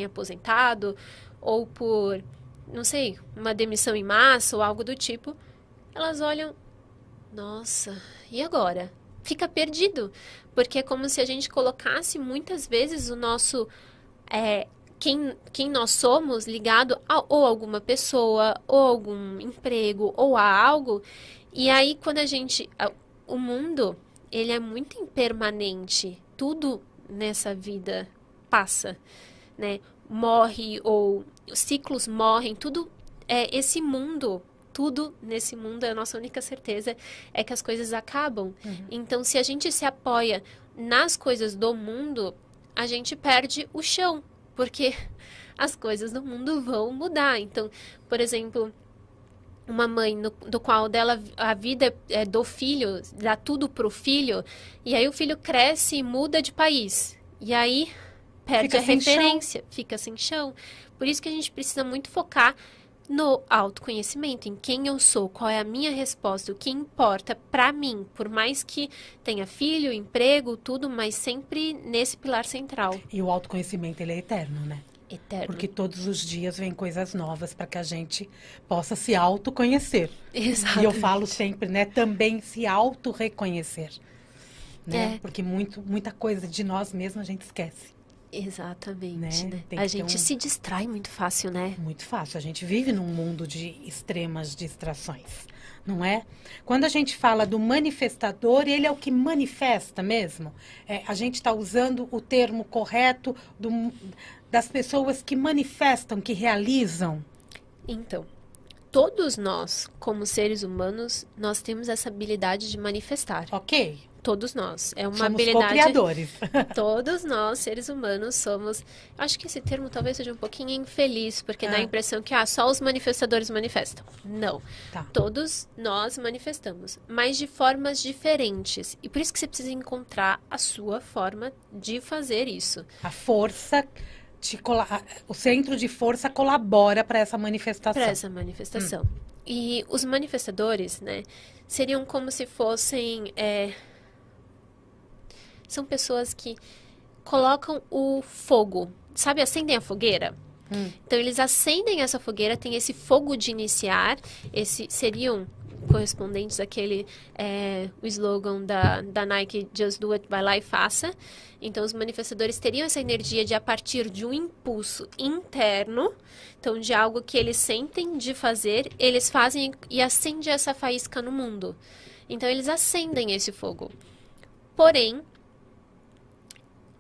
aposentado, ou por, não sei, uma demissão em massa ou algo do tipo, elas olham, nossa, e agora? Fica perdido, porque é como se a gente colocasse muitas vezes o nosso, quem nós somos ligado a ou alguma pessoa, ou algum emprego, ou a algo, e aí quando o mundo, ele é muito impermanente, tudo nessa vida passa, né, morre ou os ciclos morrem, tudo esse mundo, tudo nesse mundo, a nossa única certeza é que as coisas acabam. Então, se a gente se apoia nas coisas do mundo, a gente perde o chão, porque as coisas do mundo vão mudar. Então, por exemplo, uma mãe do qual dela a vida é do filho, dá tudo pro filho, e aí o filho cresce e muda de país. E aí perde a referência, fica sem chão. Por isso que a gente precisa muito focar no autoconhecimento, em quem eu sou, qual é a minha resposta, o que importa pra mim, por mais que tenha filho, emprego, tudo, mas sempre nesse pilar central. E o autoconhecimento, ele é eterno, né? Eterno. Porque todos os dias vem coisas novas para que a gente possa se autoconhecer. Exato. E eu falo sempre, né, também se auto-reconhecer. Né? Porque muita coisa de nós mesmos a gente esquece. Exatamente, né? A gente se distrai muito fácil, né? Muito fácil. A gente vive num mundo de extremas distrações, não é? Quando a gente fala do manifestador, ele é o que manifesta mesmo. A gente está usando o termo correto das pessoas que manifestam, que realizam. Então, todos nós, como seres humanos, nós temos essa habilidade de manifestar. Ok. Todos nós. É uma somos habilidade. Co-criadores. Todos nós, seres humanos, somos. Acho que esse termo talvez seja um pouquinho infeliz, porque dá a impressão que só os manifestadores manifestam. Não. Tá. Todos nós manifestamos, mas de formas diferentes. E por isso que você precisa encontrar a sua forma de fazer isso. A força. O centro de força colabora para essa manifestação. Para essa manifestação. E os manifestadores, né, seriam como se fossem. São pessoas que colocam o fogo, sabe, acendem a fogueira. Então, eles acendem essa fogueira, tem esse fogo de iniciar, seriam correspondentes àquele, o slogan da Nike, Just Do It, vai lá e faça. Então, os manifestadores teriam essa energia de, a partir de um impulso interno, então, de algo que eles sentem de fazer, eles fazem e acendem essa faísca no mundo. Então, eles acendem esse fogo. Porém,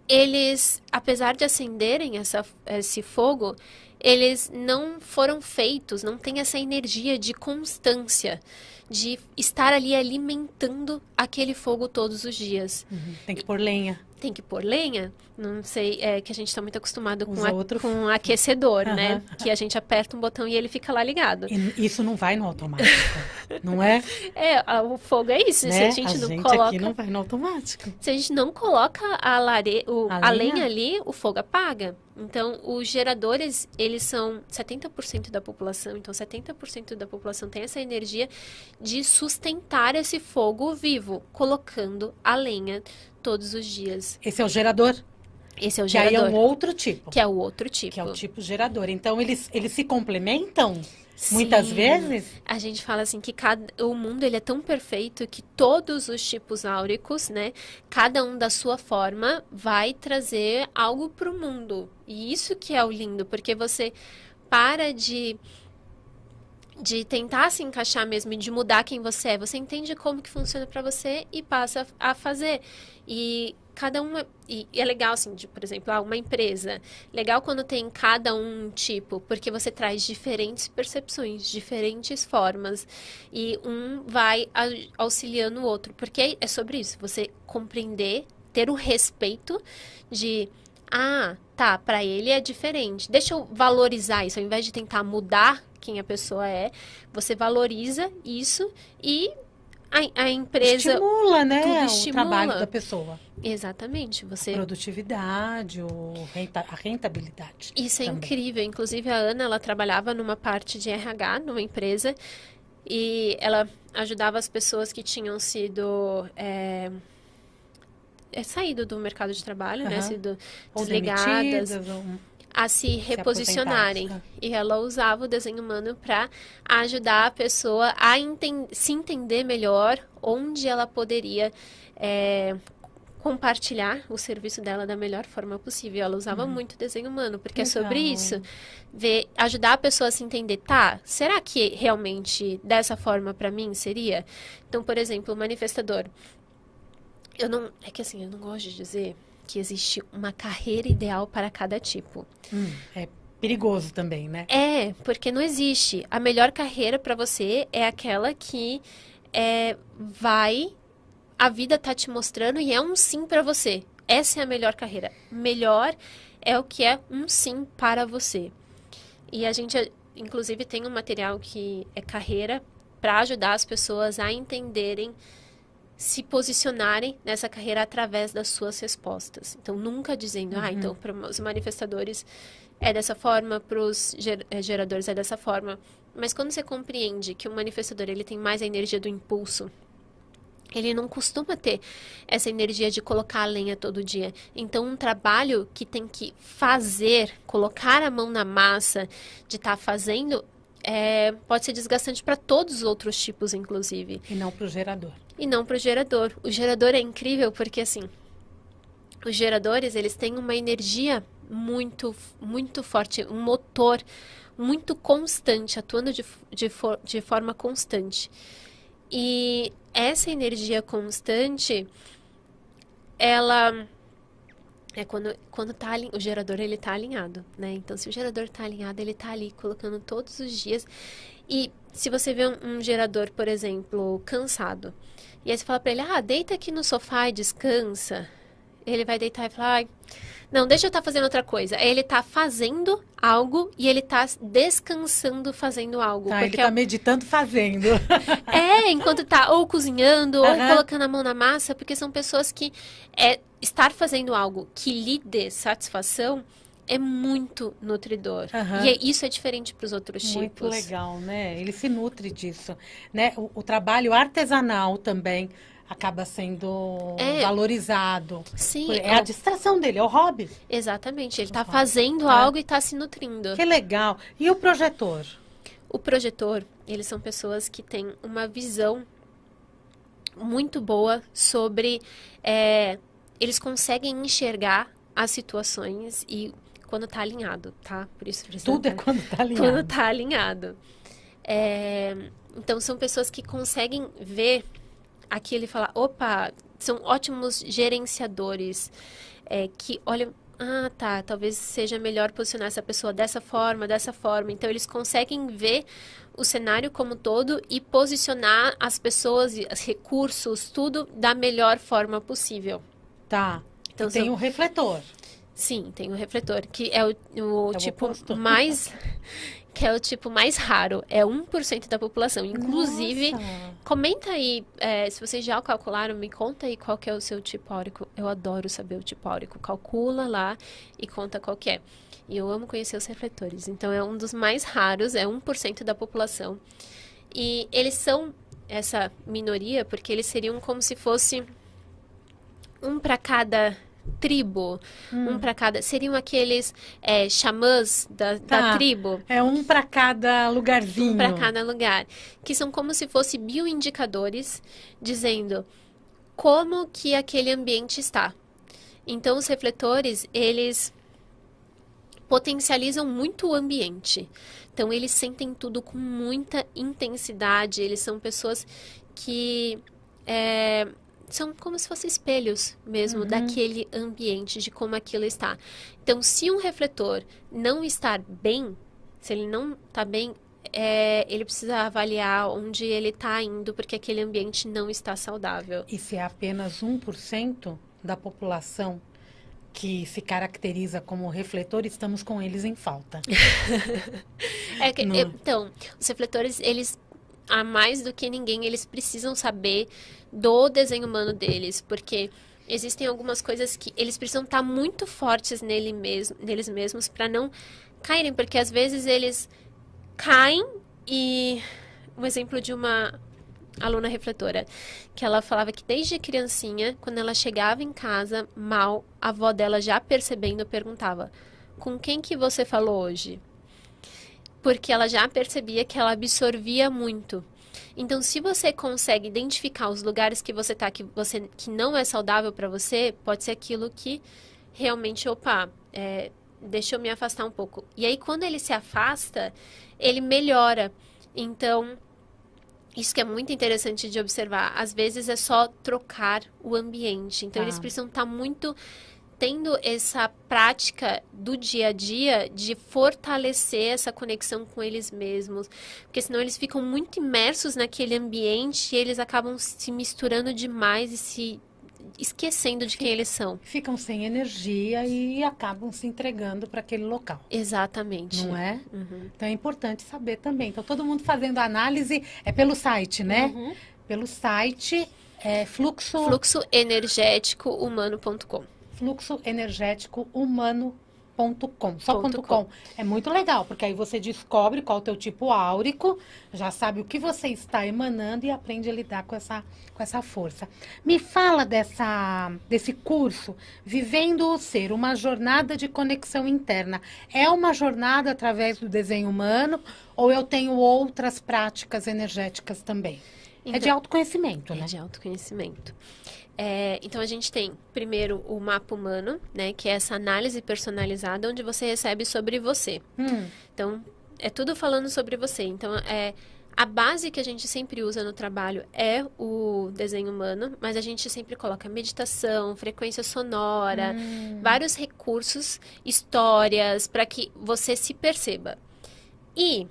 eles, apesar de acenderem esse fogo, eles não foram feitos, não têm essa energia de constância, de estar ali alimentando aquele fogo todos os dias. Tem que pôr lenha. Tem que pôr lenha, não sei, que a gente está muito acostumado com aquecedor, né? Que a gente aperta um botão e ele fica lá ligado. E isso não vai no automático, não é? O fogo é isso, Né? se a gente não coloca... aqui não vai no automático. Se a gente não coloca a lenha ali, o fogo apaga. Então, os geradores, eles são 70% da população. Então, 70% da população tem essa energia de sustentar esse fogo vivo, colocando a lenha todos os dias. Esse é o gerador? Esse é o Que gerador. aí é um outro tipo. Que é o outro tipo. Que é o tipo gerador. Então, eles se complementam? Sim. Muitas vezes? A gente fala assim que o mundo ele é tão perfeito que todos os tipos áuricos, né, cada um da sua forma, vai trazer algo para o mundo. E isso que é o lindo, porque você para de tentar se encaixar mesmo e de mudar quem você é. Você entende como que funciona para você e passa a fazer. E cada uma... E é legal, assim, por exemplo, uma empresa. Legal quando tem cada um tipo, porque você traz diferentes percepções, diferentes formas. E um vai auxiliando o outro. Porque é sobre isso, você compreender, ter o respeito de... tá, para ele é diferente. Deixa eu valorizar isso, ao invés de tentar mudar quem a pessoa é, você valoriza isso e a empresa... Estimula, né? Tudo O estimula. trabalho da pessoa. Exatamente. A produtividade, a rentabilidade. Isso é também. incrível. Inclusive, a Ana, ela trabalhava numa parte de RH, numa empresa, e ela ajudava as pessoas que tinham sido... saído do mercado de trabalho, né? Sido desligadas, a se reposicionarem. E ela usava o desenho humano para ajudar a pessoa a se entender melhor onde ela poderia compartilhar o serviço dela da melhor forma possível. Ela usava muito desenho humano, porque é sobre isso. Ajudar a pessoa a se entender, será que realmente dessa forma para mim seria? Então, por exemplo, o manifestador. Eu não gosto de dizer que existe uma carreira ideal para cada tipo. É perigoso também, né? Porque não existe. A melhor carreira para você é aquela que a vida tá te mostrando e é um sim para você. Essa é a melhor carreira. Melhor é o que é um sim para você. E a gente, inclusive, tem um material que é carreira para ajudar as pessoas a entenderem, se posicionarem nessa carreira através das suas respostas. Então, nunca dizendo, então, para os manifestadores é dessa forma, para os geradores é dessa forma. Mas quando você compreende que o manifestador ele tem mais a energia do impulso, ele não costuma ter essa energia de colocar a lenha todo dia. Então, um trabalho que tem que fazer, colocar a mão na massa, de estar fazendo, pode ser desgastante para todos os outros tipos, inclusive. E não para o gerador. E não para o gerador. O gerador é incrível porque, assim, os geradores, eles têm uma energia muito, muito forte, um motor muito constante, atuando de forma constante. E essa energia constante, ela... quando tá o gerador, ele tá alinhado, né? Então, se o gerador tá alinhado, ele tá ali colocando todos os dias. E se você vê um gerador, por exemplo, cansado, e aí você fala pra ele, deita aqui no sofá e descansa, ele vai deitar e falar, não, deixa eu estar fazendo outra coisa. Aí ele tá fazendo algo e ele tá descansando fazendo algo. Ele tá meditando fazendo. Enquanto tá ou cozinhando ou colocando a mão na massa, porque são pessoas que estar fazendo algo que lhe dê satisfação é muito nutridor. E isso é diferente para os outros tipos. Muito legal, né? Ele se nutre disso, né? O trabalho artesanal também acaba sendo valorizado. Sim. É a distração dele, é o hobby. Exatamente. Ele está fazendo algo e está se nutrindo. Que legal. E o projetor? O projetor, eles são pessoas que têm uma visão muito boa sobre... eles conseguem enxergar as situações e quando tá alinhado, tá? Por isso precisa Tudo é quando tá alinhado. Quando tá alinhado. Então, são pessoas que conseguem ver aquilo e falar, opa, são ótimos gerenciadores, que olham, tá, talvez seja melhor posicionar essa pessoa dessa forma. Então, eles conseguem ver o cenário como um todo e posicionar as pessoas, os recursos, tudo da melhor forma possível. Tá. Então, e tem o refletor. Sim, tem o refletor, que é o tipo oposto. mais... que é o tipo mais raro, é 1% da população. Inclusive, Nossa. comenta aí, se vocês já calcularam, me conta aí qual que é o seu tipo áurico. Eu adoro saber o tipo áurico. Calcula lá e conta qual que é. E eu amo conhecer os refletores. Então, é um dos mais raros, é 1% da população. E eles são essa minoria porque eles seriam como se fosse um para cada... tribo, um para cada... Seriam aqueles xamãs da tribo. É um para cada lugarzinho. Um para cada lugar. Que são como se fossem bioindicadores, dizendo como que aquele ambiente está. Então, os refletores, eles potencializam muito o ambiente. Então, eles sentem tudo com muita intensidade. Eles são pessoas que... são como se fossem espelhos mesmo daquele ambiente, de como aquilo está. Então, se um refletor não estar bem, se ele não está bem, ele precisa avaliar onde ele está indo, porque aquele ambiente não está saudável. E se é apenas 1% da população que se caracteriza como refletor, estamos com eles em falta. Então, os refletores, eles... a mais do que ninguém, eles precisam saber do desenho humano deles, porque existem algumas coisas que eles precisam estar muito fortes neles mesmos para não caírem, porque às vezes eles caem e... Um exemplo de uma aluna refletora, que ela falava que desde criancinha, quando ela chegava em casa mal, a avó dela já percebendo, perguntava, com quem que você falou hoje? Porque ela já percebia que ela absorvia muito. Então, se você consegue identificar os lugares que você está, que não é saudável para você, pode ser aquilo que realmente, deixa eu me afastar um pouco. E aí, quando ele se afasta, ele melhora. Então, isso que é muito interessante de observar. Às vezes, é só trocar o ambiente. Então, eles precisam estar muito... tendo essa prática do dia a dia de fortalecer essa conexão com eles mesmos, porque senão eles ficam muito imersos naquele ambiente e eles acabam se misturando demais e se esquecendo de quem eles são. Ficam sem energia e acabam se entregando para aquele local. Exatamente. Não é? Então é importante saber também. Então todo mundo fazendo análise pelo site, né? Pelo site fluxoenergéticohumano.com. fluxoenergéticohumano.com. Só .com. É muito legal, porque aí você descobre qual é o teu tipo áurico, já sabe o que você está emanando e aprende a lidar com essa força. Me fala desse curso, Vivendo o Ser, uma jornada de conexão interna. É uma jornada através do desenho humano ou eu tenho outras práticas energéticas também? Então, é de autoconhecimento, né? É de autoconhecimento. Então, a gente tem, primeiro, o mapa humano, né? Que é essa análise personalizada, onde você recebe sobre você. Então, é tudo falando sobre você. Então, a base que a gente sempre usa no trabalho é o desenho humano, mas a gente sempre coloca meditação, frequência sonora, vários recursos, histórias, para que você se perceba. E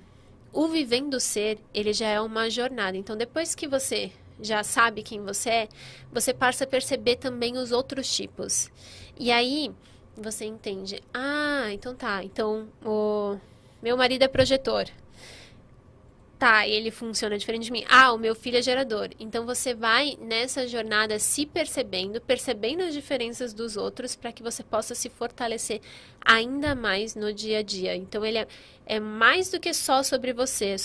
o Vivendo o Ser, ele já é uma jornada. Então, depois que você já sabe quem você é, você passa a perceber também os outros tipos. E aí, você entende, então tá, então o meu marido é projetor. Tá, ele funciona diferente de mim. O meu filho é gerador. Então, você vai nessa jornada se percebendo as diferenças dos outros para que você possa se fortalecer ainda mais no dia a dia. Então, ele é mais do que só sobre você,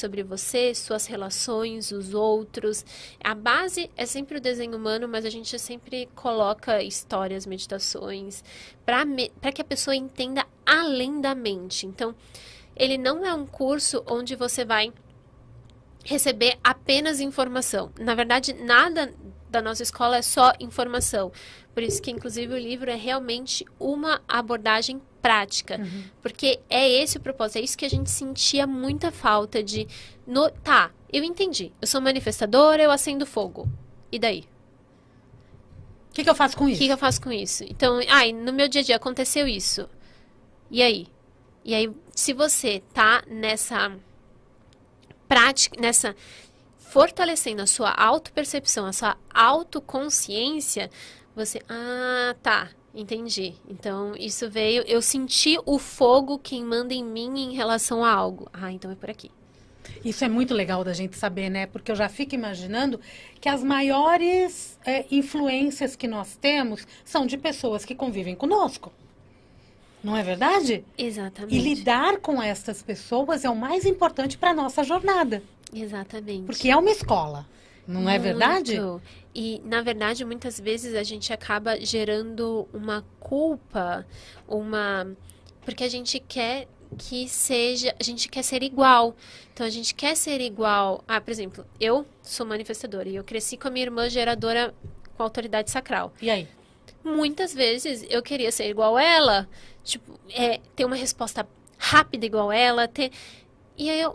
suas relações, os outros. A base é sempre o desenho humano, mas a gente sempre coloca histórias, meditações, para que a pessoa entenda além da mente. Então, ele não é um curso onde você vai receber apenas informação. Na verdade, nada da nossa escola é só informação. Por isso que, inclusive, o livro é realmente uma abordagem prática. Porque é esse o propósito, é isso que a gente sentia muita falta de... Tá, eu entendi. Eu sou manifestadora, eu acendo fogo. E daí? O que eu faço com O isso? que eu faço com isso? Então, no meu dia a dia aconteceu isso. E aí? E aí, se você tá nessa prática, fortalecendo a sua autopercepção, a sua autoconsciência, você, tá, entendi. Então, isso veio, eu senti o fogo queimando em mim em relação a algo. Então é por aqui. Isso é muito legal da gente saber, né? Porque eu já fico imaginando que as maiores influências que nós temos são de pessoas que convivem conosco. Não é verdade? Exatamente. E lidar com essas pessoas é o mais importante para a nossa jornada. Exatamente. Porque é uma escola, não é verdade? E, na verdade, muitas vezes a gente acaba gerando uma culpa, porque a gente quer a gente quer ser igual. Então, a gente quer ser igual. Por exemplo, eu sou manifestadora e eu cresci com a minha irmã geradora com autoridade sacral. E aí? Muitas vezes eu queria ser igual a ela, tipo, ter uma resposta rápida igual a ela, e aí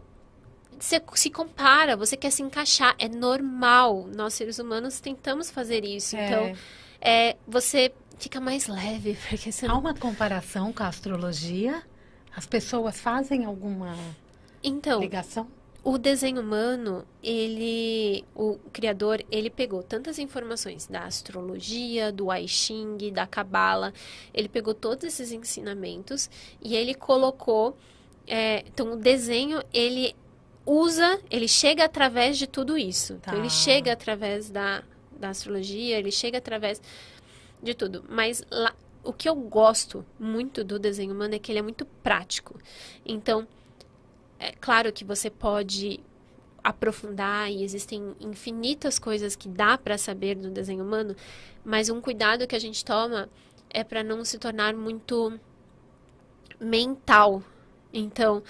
você se compara, você quer se encaixar, é normal, nós seres humanos tentamos fazer isso, então você fica mais leve, porque você Há uma comparação com a astrologia? As pessoas fazem alguma ligação? O desenho humano, o criador, ele pegou tantas informações da astrologia, do I Ching, da Cabala, ele pegou todos esses ensinamentos e ele colocou, então o desenho, ele chega através de tudo isso. Tá. Então ele chega através da astrologia, ele chega através de tudo. Mas o que eu gosto muito do desenho humano é que ele é muito prático. Então, é claro que você pode aprofundar e existem infinitas coisas que dá para saber do desenho humano, mas um cuidado que a gente toma é para não se tornar muito mental. Então,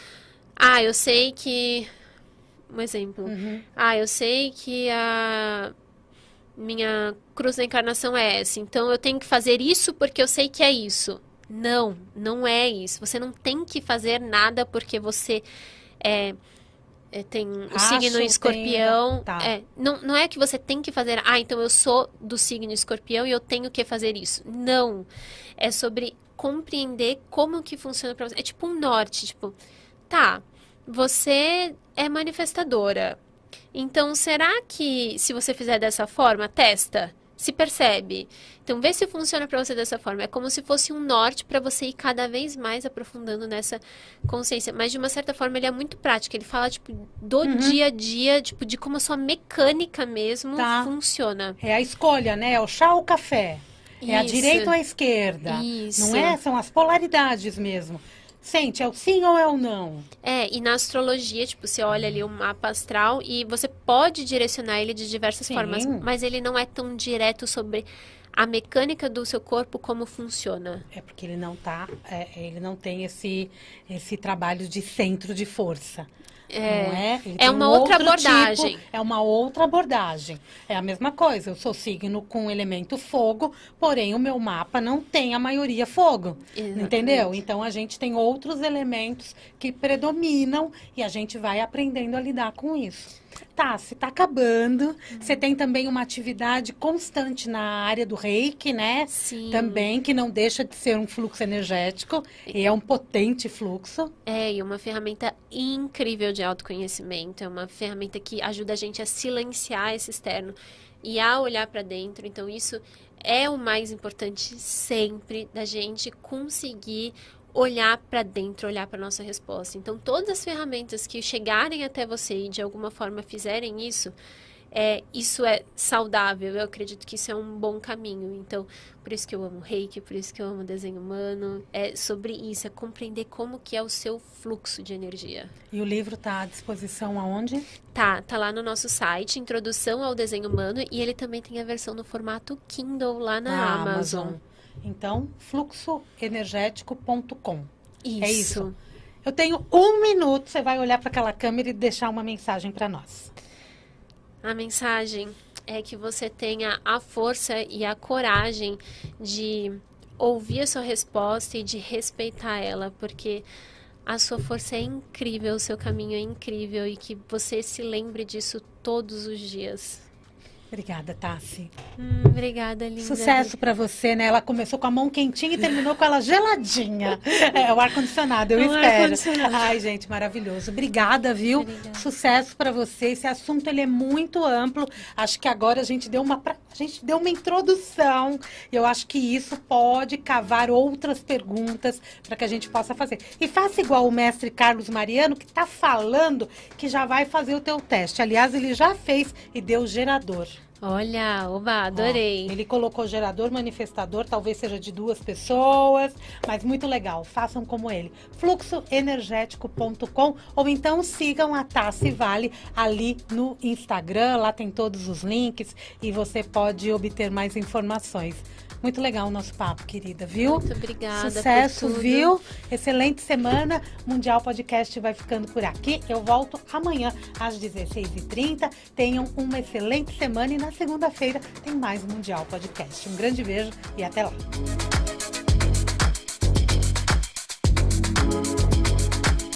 eu sei que... Um exemplo. Eu sei que a minha cruz da encarnação é essa, então eu tenho que fazer isso porque eu sei que é isso. Não, não é isso. Você não tem que fazer nada porque você tem o signo escorpião. Tá. Não é que você tem que fazer, então eu sou do signo escorpião e eu tenho que fazer isso. Não. É sobre compreender como que funciona pra você. É tipo um norte, tipo, tá, você é manifestadora. Então, será que se você fizer dessa forma, testa, se percebe? Então, vê se funciona para você dessa forma. É como se fosse um norte para você ir cada vez mais aprofundando nessa consciência. Mas, de uma certa forma, ele é muito prático. Ele fala, tipo, do dia a dia, tipo, de como a sua mecânica mesmo funciona. É a escolha, né? É o chá ou o café. É a Isso. direita ou a esquerda. Isso. Não é? São as polaridades mesmo. Sente, é o sim ou é o não? E na astrologia, tipo, você olha ali o mapa astral e você pode direcionar ele de diversas formas, mas ele não é tão direto sobre a mecânica do seu corpo, como funciona. É porque ele não tem esse trabalho de centro de força. Não é? Ele tem uma outra abordagem. É uma outra abordagem. É a mesma coisa. Eu sou signo com elemento fogo, porém o meu mapa não tem a maioria fogo. Exatamente. Entendeu? Então a gente tem outros elementos que predominam e a gente vai aprendendo a lidar com isso. Tá, se tá acabando. Você tem também uma atividade constante na área do Reiki, né? Sim. Também, que não deixa de ser um fluxo energético. E é um potente fluxo. E uma ferramenta incrível de autoconhecimento. É uma ferramenta que ajuda a gente a silenciar esse externo e a olhar para dentro. Então, isso é o mais importante sempre, da gente conseguir olhar para dentro, olhar para nossa resposta. Então, todas as ferramentas que chegarem até você e de alguma forma fizerem isso, isso é saudável. Eu acredito que isso é um bom caminho. Então, por isso que eu amo Reiki, por isso que eu amo desenho humano. É sobre isso, é compreender como que é o seu fluxo de energia. E o livro está à disposição aonde? Tá lá no nosso site, Introdução ao Desenho Humano, e ele também tem a versão no formato Kindle lá na Amazon. Então, fluxoenergético.com. Isso. É isso. Eu tenho 1 minuto, você vai olhar para aquela câmera e deixar uma mensagem para nós. A mensagem é que você tenha a força e a coragem de ouvir a sua resposta e de respeitar ela, porque a sua força é incrível, o seu caminho é incrível e que você se lembre disso todos os dias. Obrigada, Tassi. Obrigada, linda. Sucesso para você, né? Ela começou com a mão quentinha e terminou com ela geladinha. É o ar-condicionado, eu espero. Ai, gente, maravilhoso. Obrigada, viu? Obrigada. Sucesso para você. Esse assunto ele é muito amplo. Acho que agora a gente deu uma introdução. E eu acho que isso pode cavar outras perguntas para que a gente possa fazer. E faça igual o mestre Carlos Mariano, que está falando que já vai fazer o teu teste. Aliás, ele já fez e deu gerador. Olha, oba, adorei. Ó, ele colocou gerador manifestador, talvez seja de 2 pessoas, mas muito legal. Façam como ele. Fluxoenergético.com ou então sigam a Tassi Vale ali no Instagram. Lá tem todos os links e você pode obter mais informações. Muito legal o nosso papo, querida, viu? Muito obrigada. Sucesso, por tudo. viu? Excelente semana. Mundial Podcast vai ficando por aqui. Eu volto amanhã às 16h30. Tenham uma excelente semana e na segunda-feira tem mais Mundial Podcast. Um grande beijo e até lá.